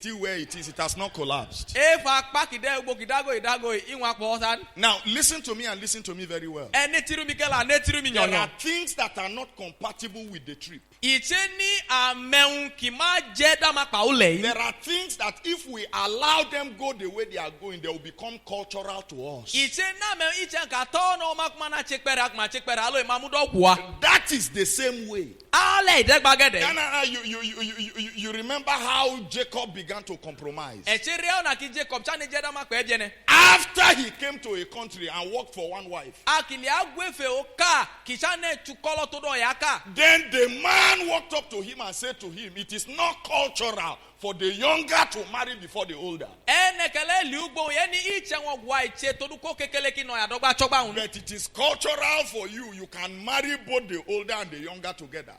Still where it is, it has not collapsed. Now, listen to me and listen to me very well. There are things that are not compatible with the trip. There are things that if we allow them go the way they are going, they will become cultural to us. That is the same way. You remember how Jacob began to compromise. After he came to a country and worked for one wife, then the man walked up to him and said to him, it is not cultural for the younger to marry before the older. But it is cultural for you. You can marry both the older and the younger together.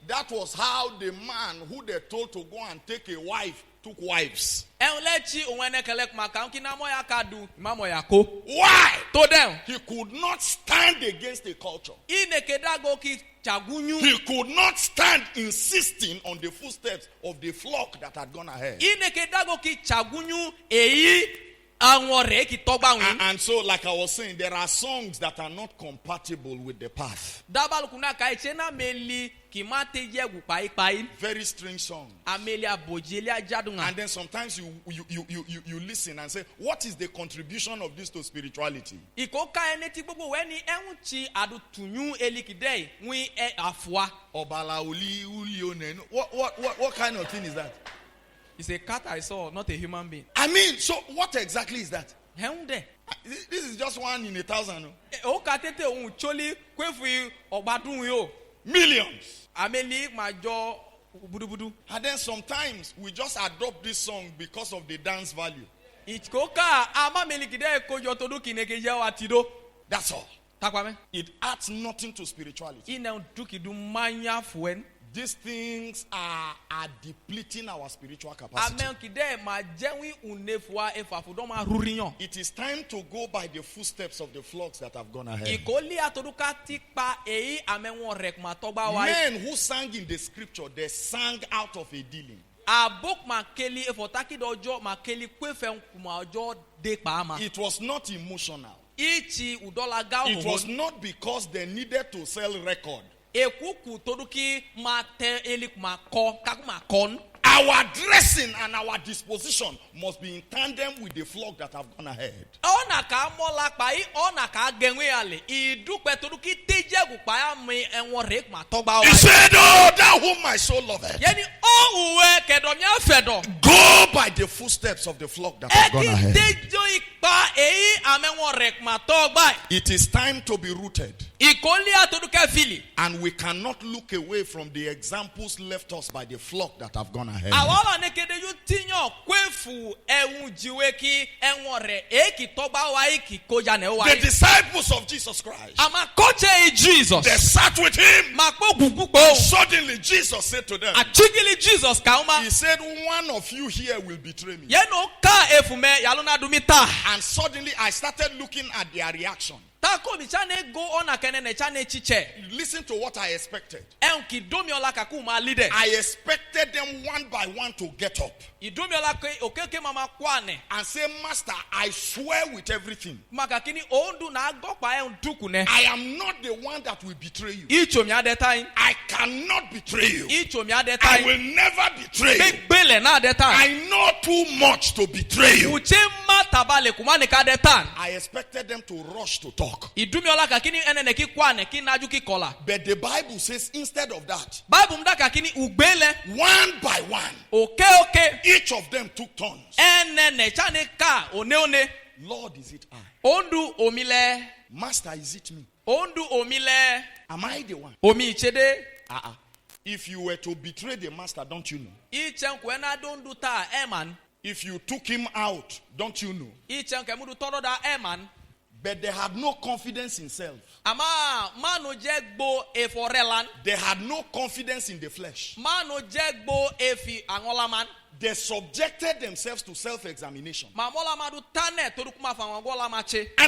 That was how the man who they told to go and take a wife took wives. Why? He could not stand against the culture. He could not stand insisting on the footsteps of the flock that had gone ahead. And so, like I was saying, there are songs that are not compatible with the path. Very strange songs. And then sometimes you listen and say, what is the contribution of this to spirituality? What kind of thing is that? It's a cat I saw, not a human being. I mean, so what exactly is that? This is just 1 in 1,000. Millions. And then sometimes we just adopt this song because of the dance value. That's all. It adds nothing to spirituality. These things are depleting our spiritual capacity. It is time to go by the footsteps of the flocks that have gone ahead. Men who sang in the scripture, they sang out of a dealing. It was not emotional. It was not because they needed to sell record. Our dressing and our disposition must be in tandem with the flock that have gone ahead. He said, oh, thou whom my soul loveth, go by the footsteps of the flock that have gone ahead. It is time to be rooted. And we cannot look away from the examples left us by the flock that have gone ahead. The disciples of Jesus Christ, they sat with him. Suddenly Jesus said to them, he said, one of you here will betray me. And suddenly I started looking at their reaction. Listen to what I expected. I expected them one by one to get up and say, Master, I swear with everything, I am not the one that will betray you. I cannot betray you. I will never betray you. I know too much to betray you. I expected them to rush to talk. But the Bible says instead of that, one by one, each of them took turns. Lord, is it I? Master, is it me? Am I the one? If you were to betray the master, don't you know? If you took him out, don't you know? But they had no confidence in self. Ama manu jegbo eforelan. They had no confidence in the flesh. Manu jegbo efi angolaman. They subjected themselves to self-examination. And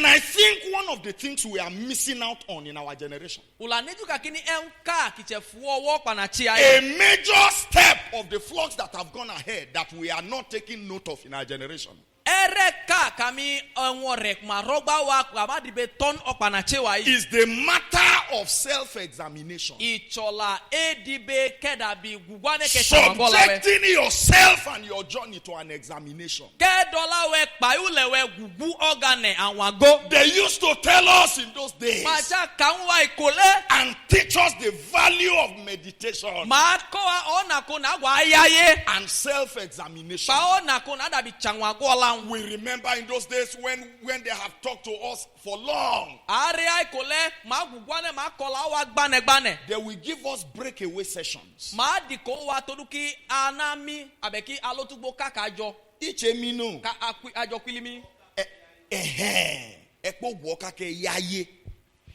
I think one of the things we are missing out on in our generation, a major step of the flocks that have gone ahead that we are not taking note of in our generation, is the matter of self-examination. Subjecting yourself and your journey to an examination. They used to tell us in those days and teach us the value of meditation and self-examination. We remember in those days when they have talked to us for long. They will give us breakaway sessions. Each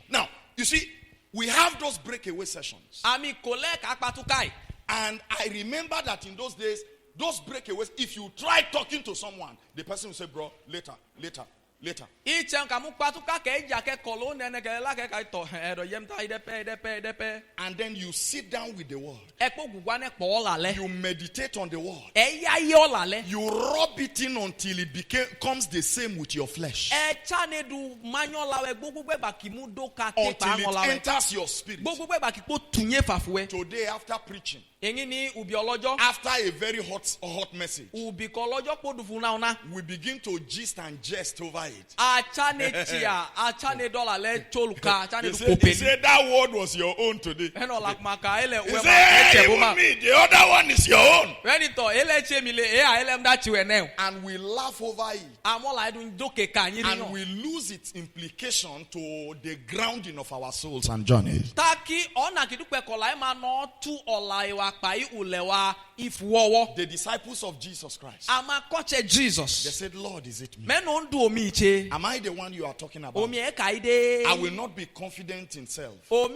now, you see, we have those breakaway sessions. And I remember that in those days, those breakaways, if you try talking to someone, the person will say, bro, later. And then you sit down with the word. You meditate on the word. You rub it in until it becomes the same with your flesh. Until it enters your spirit. Today, after preaching, after a very hot message, we begin to gist and jest over it. They say that word was your own today. He said, even me, the other one is your own. And we laugh over it. And we lose its implication to the grounding of our souls and journeys. The disciples of Jesus Christ, they said, Lord, is it me? Am I the one you are talking about? I will not be confident in self. I will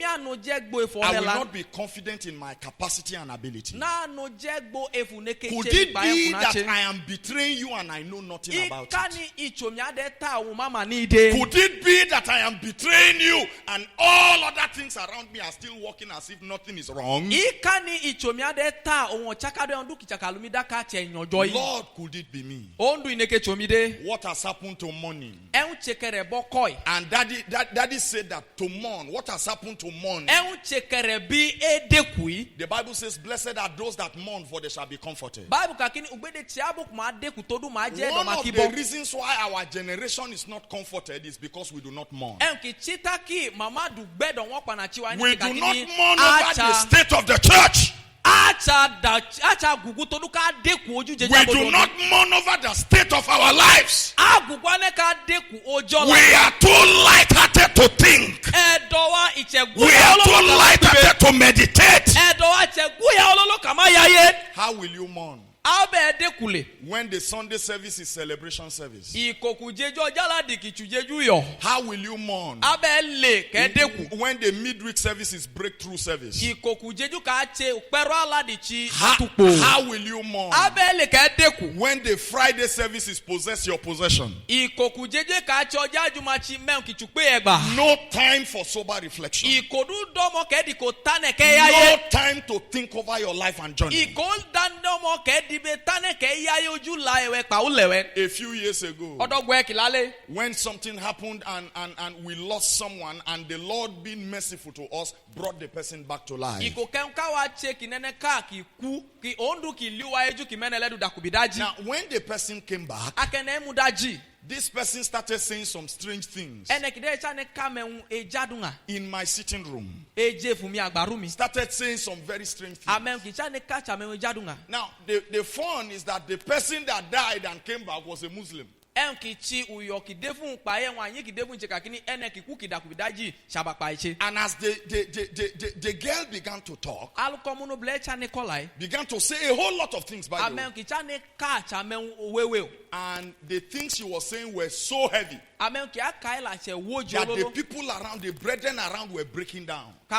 not be confident in my capacity and ability. Could it be that I am betraying you and I know nothing about it? Could it be that I am betraying you and all other things around me are still working as if nothing is wrong? Lord, could it be me? What has happened to mourning? And daddy said that to mourn. What has happened to mourning? The Bible says, blessed are those that mourn, for they shall be comforted. One of the reasons why our generation is not comforted is because we do not mourn. We do not mourn over the state of the church. We do not mourn over the state of our lives. We are too light-hearted to think. We are too light-hearted to meditate. How will you mourn when the Sunday service is celebration service? How will you mourn when the midweek service is breakthrough service? How will you mourn when the Friday service is possess your possession? No time for sober reflection. No time to think over your life and journey. A few years ago, when something happened and we lost someone, and the Lord, being merciful to us, brought the person back to life. Now, when the person came back, this person started saying some strange things in my sitting room. Started saying some very strange things. Now, the fun is that the person that died and came back was a Muslim. Enkichi uyoki devun paye wanyi ki devun chekakini ene kikuki dakubidaji shabakpaiche. And as the girl began to talk, Alkomuno blecha Nikolai began to say a whole lot of things by the way. Amen kichane kacha men wewe. And the things she was saying were so heavy Amen kia kaila che wojo that the people around, the brethren around were breaking down. She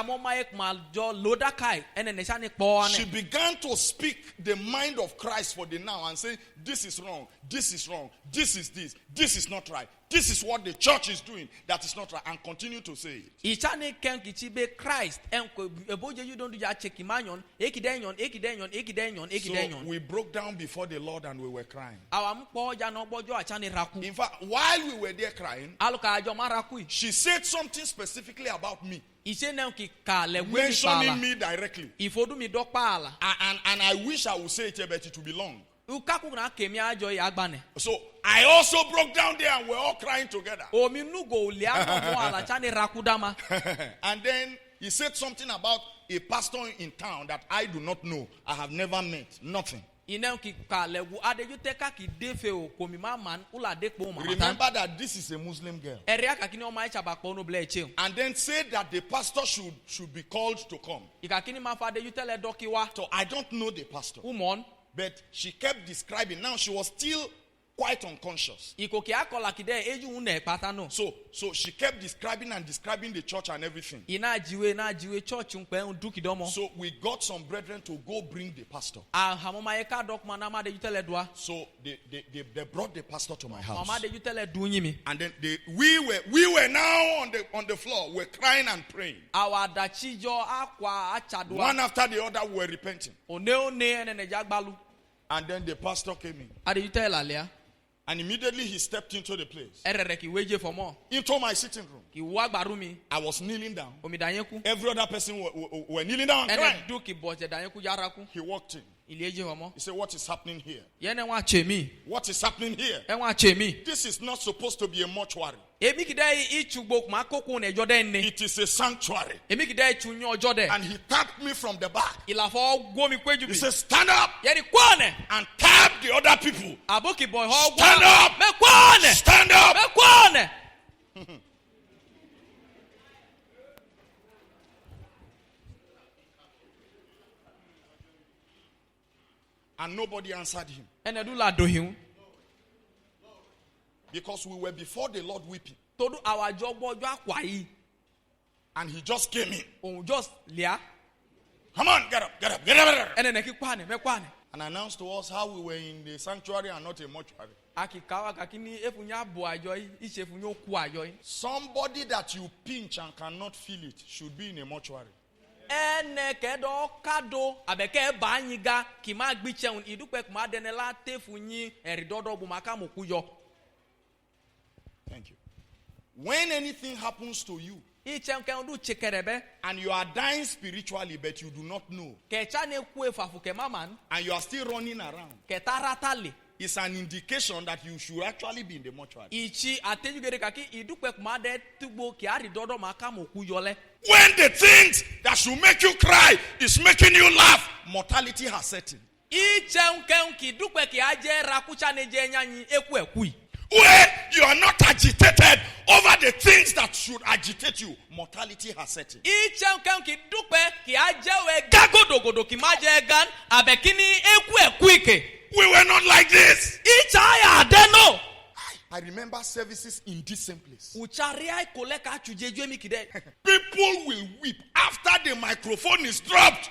began to speak the mind of Christ for the now and say, this is wrong, this is wrong, this is not right. This is what the church is doing that is not right, and continue to say it. So we broke down before the Lord and we were crying. In fact, while we were there crying, she said something specifically about me, mentioning me directly. And I wish I would say it, but it would be long. So I also broke down there and we're all crying together. And then he said something about a pastor in town that I do not know. I have never met. Nothing. Remember that this is a Muslim girl. And then said that the pastor should be called to come. So I don't know the pastor. But she kept describing. Now she was still quite unconscious. So she kept describing the church and everything. So we got some brethren to go bring the pastor. So they brought the pastor to my house. And then we were now on the floor. We're crying and praying. One after the other we were repenting. And then the pastor came in. And immediately he stepped into the place. Into my sitting room. I was kneeling down. Every other person were kneeling down and crying. He walked in. He said, what is happening here? What is happening here? This is not supposed to be a mortuary. It is a sanctuary. And he tapped me from the back. He said, stand up and tap the other people. Stand up. Stand up. And nobody answered him. Because we were before the Lord weeping. And he just came in. Come on, get up. And announced to us how we were in the sanctuary and not a mortuary. Somebody that you pinch and cannot feel it should be in a mortuary. Thank you. When anything happens to you and you are dying spiritually but you do not know, and you are still running around, it's an indication that you should actually be in the mortuary. When the things that should make you cry is making you laugh, mortality has set in. Where you are not agitated over the things that should agitate you, mortality has set in. We were not like this. I remember services in this same place. People will weep after the microphone is dropped.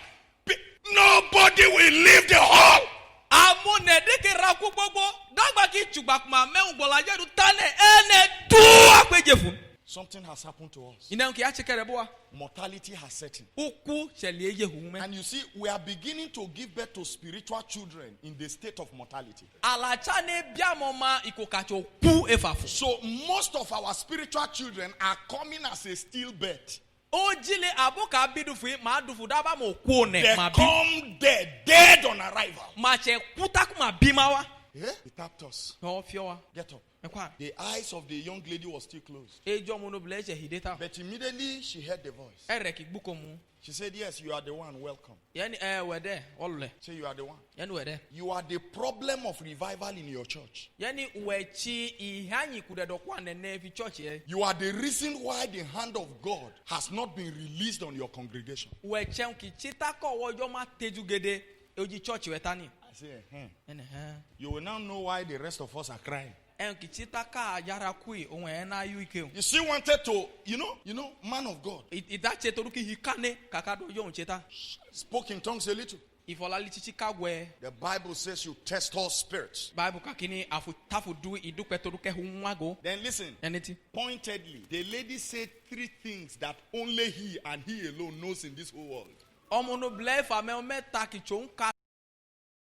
Nobody will leave the hall. Something has happened to us. Mortality has set in. And you see, we are beginning to give birth to spiritual children in the state of mortality. So most of our spiritual children are coming as a stillbirth. They come dead on arrival. Yeah? He tapped us. No fear. Get up. The eyes of the young lady was still closed. But immediately she heard the voice. She said, yes, you are the one. Welcome. Say, you are the one. You are the problem of revival in your church. You are the reason why the hand of God has not been released on your congregation. I say, you will now know why the rest of us are crying. You still wanted to, man of God. Spoke in tongues a little. The Bible says you test all spirits. Then listen, pointedly, the lady said 3 things that only he and he alone knows in this whole world.